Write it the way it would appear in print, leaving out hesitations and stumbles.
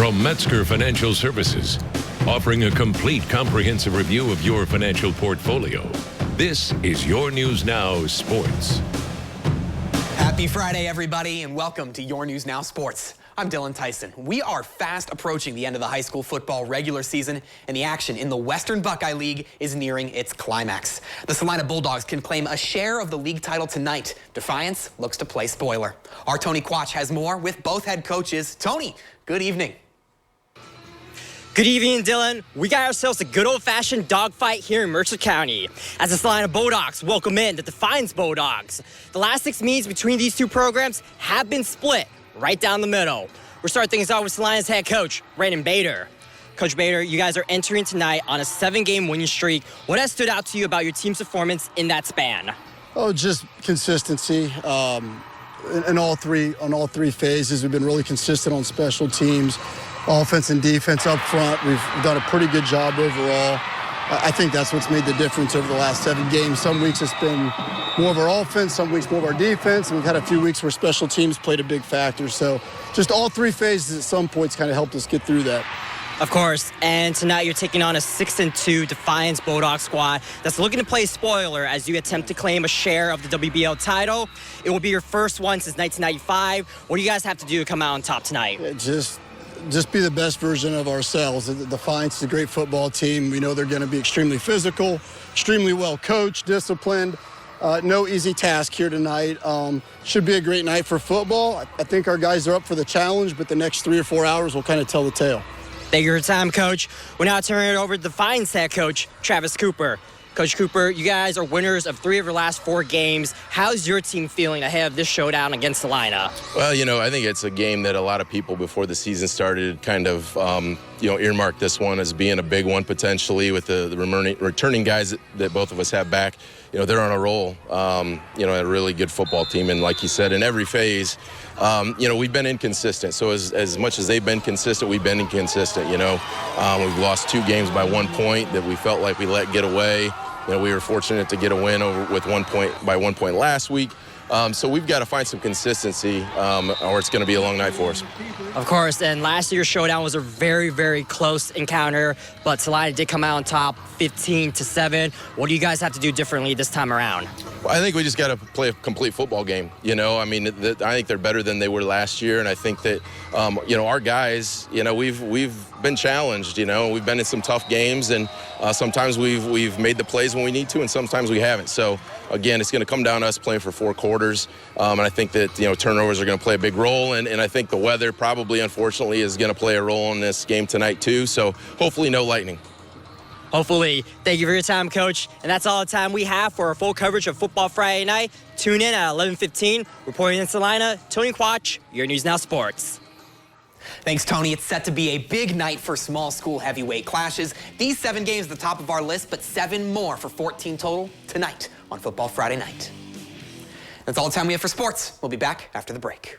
from Metzger Financial Services, offering a complete, comprehensive review of your financial portfolio. This is Your News Now Sports. Happy Friday, everybody, and welcome to Your News Now Sports. I'm Dylan Tyson. We are fast approaching the end of the high school football regular season, and the action in the Western Buckeye League is nearing its climax. The Celina Bulldogs can claim a share of the league title tonight. Defiance looks to play spoiler. Our Tony Quach has more with both head coaches. Tony, good evening. Good evening, Dylan. We got ourselves a good old-fashioned dogfight here in Mercer County as the Celina Bulldogs welcome in the Defiance Bulldogs. The last 6 meetings between these two programs have been split right down the middle. We'll start things off with Celina's head coach, Brandon Bader. Coach Bader, you guys are entering tonight on a 7-game winning streak. What has stood out to you about your team's performance in that span? Oh, just consistency. In all three phases, we've been really consistent on special teams, offense and defense up front. We've done a pretty good job overall. I think that's what's made the difference over the last 7 games. Some weeks it's been more of our offense, some weeks more of our defense, and we've had a few weeks where special teams played a big factor. So just all 3 phases at some points kind of helped us get through that. Of course, and tonight you're taking on a 6-2 Defiance Bulldog squad that's looking to play spoiler as you attempt to claim a share of the WBL title. It will be your first one since 1995. What do you guys have to do to come out on top tonight? Yeah, just be the best version of ourselves. The Defiance is a great football team. We know they're going to be extremely physical, extremely well coached, disciplined. No easy task here tonight. Should be a great night for football. I think our guys are up for the challenge, but the next 3 or 4 hours will kind of tell the tale. Thank you for your time, Coach. We're now turning it over to Defiance head coach, Travis Cooper. Coach Cooper, you guys are winners of 3 of your last 4 games. How's your team feeling ahead of this showdown against Celina? Well, I think it's a game that a lot of people before the season started kind of, earmarked this one as being a big one potentially with the returning guys that both of us have back. They're on a roll, a really good football team. And like you said, in every phase, we've been inconsistent. So as much as they've been consistent, we've been inconsistent, We've lost 2 games by 1 point that we felt like we let get away. We were fortunate to get a win with 1 point by 1 point last week. So we've got to find some consistency or it's going to be a long night for us. Of course, and last year's showdown was a very, very close encounter, but Celina did come out on top 15-7. What do you guys have to do differently this time around? Well, I think we just got to play a complete football game. I think they're better than they were last year, and I think that, our guys, we've been challenged. We've been in some tough games, and sometimes we've made the plays when we need to, and sometimes we haven't. So, again, it's going to come down to us playing for 4 quarters, and I think that, turnovers are going to play a big role, and I think the weather probably, unfortunately, is going to play a role in this game tonight, too. So, hopefully, no lightning. Hopefully. Thank you for your time, Coach. And that's all the time we have for our full coverage of Football Friday night. Tune in at 11:15. Reporting in Celina, Tony Quach, Your News Now Sports. Thanks, Tony. It's set to be a big night for small school heavyweight clashes. These 7 games at the top of our list, but 7 more for 14 total tonight on Football Friday night. That's all the time we have for sports. We'll be back after the break.